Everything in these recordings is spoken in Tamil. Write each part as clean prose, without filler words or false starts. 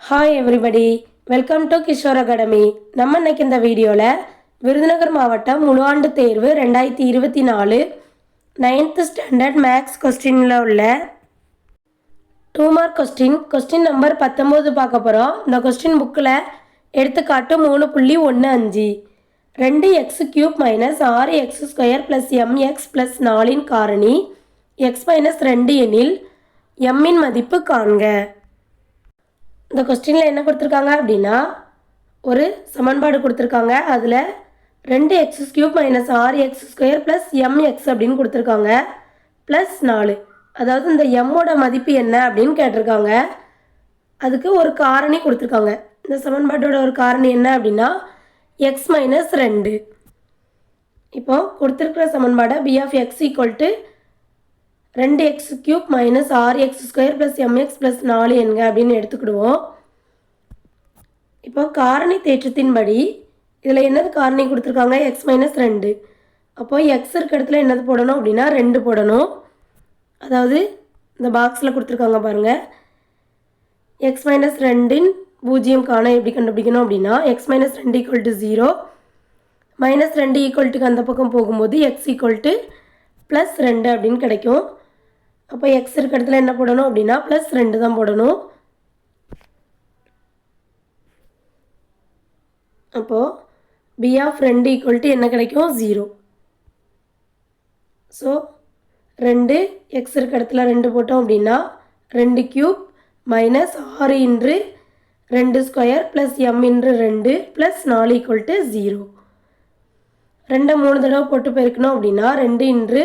Hi everybody, welcome to Kishore academy. நம்ம இன்னைக்கு இந்த வீடியோவில் விருதுநகர் மாவட்டம் முழுஆண்டு தேர்வு 2024 9th ஸ்டாண்டர்ட் மேக்ஸ் கொஸ்டினில் உள்ள 2 மார்க் கொஸ்டின் நம்பர் 19 பார்க்க போகிறோம். இந்த கொஸ்டின் புக்கில் எடுத்துக்காட்டு 3.15 2x³ minus 6x² plus mx plus 4 காரணி x மைனஸ் 2 எனில் mன் மதிப்பு காண்க. இந்த கொஸ்டினில் என்ன கொடுத்துருக்காங்க அப்படின்னா, ஒரு சமன்பாடு கொடுத்துருக்காங்க. அதில் 2x³ minus 6x² plus mx அப்படின்னு கொடுத்துருக்காங்க, ப்ளஸ் 4. அதாவது இந்த எம்மோட மதிப்பு என்ன அப்படின்னு கேட்டிருக்காங்க. அதுக்கு ஒரு காரணி கொடுத்துருக்காங்க. இந்த சமன்பாட்டோட ஒரு காரணி என்ன அப்படின்னா x மைனஸ் 2. இப்போ கொடுத்துருக்கிற சமன்பாடை b of x equal to 2x³ minus 6x² plus mx plus 4 என்க அப்படின்னு எடுத்துக்கிடுவோம். இப்போ காரணி தேற்றத்தின்படி இதில் என்னது காரணி கொடுத்துருக்காங்க, x மைனஸ் 2. அப்போ x இருக்க இடத்துல என்னது போடணும் அப்படின்னா 2 போடணும். அதாவது இந்த பாக்ஸில் கொடுத்துருக்காங்க பாருங்கள், x மைனஸ் 2 பூஜ்ஜியம் காண எப்படி கண்டுபிடிக்கணும் அப்படின்னா x minus 2 equal to 0, minus 2 equal டுக்கு அந்த பக்கம் போகும்போது x ஈக்குவல் டு ப்ளஸ் 2 அப்படின்னு கிடைக்கும். அப்போ x இருக்க இடத்துல என்ன போடணும் அப்படின்னா ப்ளஸ் 2 தான் போடணும். அப்போது b ஆஃப் 2 ஈக்குவல் டு என்ன கிடைக்கும் 0. ஸோ 2 x இருக்க இடத்துல 2 போட்டோம் அப்படின்னா 2³ மைனஸ் 6 இன்று 2² ப்ளஸ் m இன்று 2 ப்ளஸ் 4 ஈக்குவல் டு 0. 2 3 தடவை போட்டு பெருக்கணும் அப்படின்னா 2 இன்று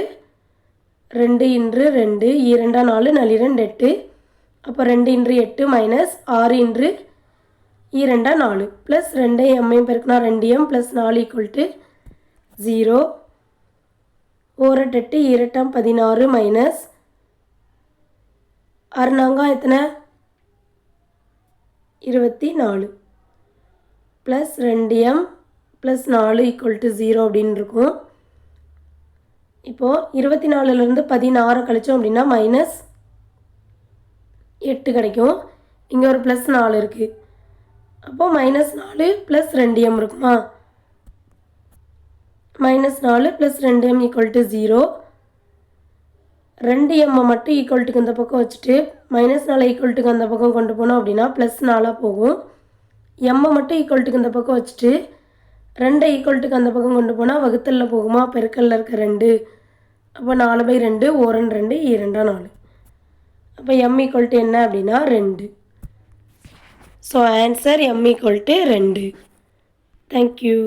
2 இன்று 2 2 4 4 2 8. அப்போ 2 இன்று 8 மைனஸ் 6 இன்று 2 4 ப்ளஸ் 2 எம்மையும் பெருக்கினா 2m plus 4 equal to 0. 4 8 2 16 minus 6 4 எத்தனை 24 plus 2m plus 4 equal to 0 அப்படின்னு இருக்கும். இப்போது 24லேருந்து 16 கழிச்சோம் அப்படின்னா மைனஸ் 8 கிடைக்கும். இங்கே ஒரு ப்ளஸ் 4 இருக்குது. அப்போது மைனஸ் 4 ப்ளஸ் 2m இருக்குமா, minus 4 plus 2m equal to 0. 2m மட்டும் ஈக்குவல் டுக்கு இந்த பக்கம் வச்சுட்டு மைனஸ் 4 ஈக்குவல் டுக்கு அந்த பக்கம் கொண்டு போனோம் அப்படின்னா ப்ளஸ் 4 போகும். m மட்டும் ஈக்குவல் டுக்கு இந்த பக்கம் வச்சுட்டு 2 ஈக்குவல் டுக்கு அந்த பக்கம் கொண்டு போனால் வகுத்தலில் போகுமா, பெருக்கல்ல இருக்க 2. அப்போ 4/2 1 2 2 4. அப்போ m ஈக்குவல் டு என்ன அப்படின்னா 2. So answer m equal to 2. Thank you.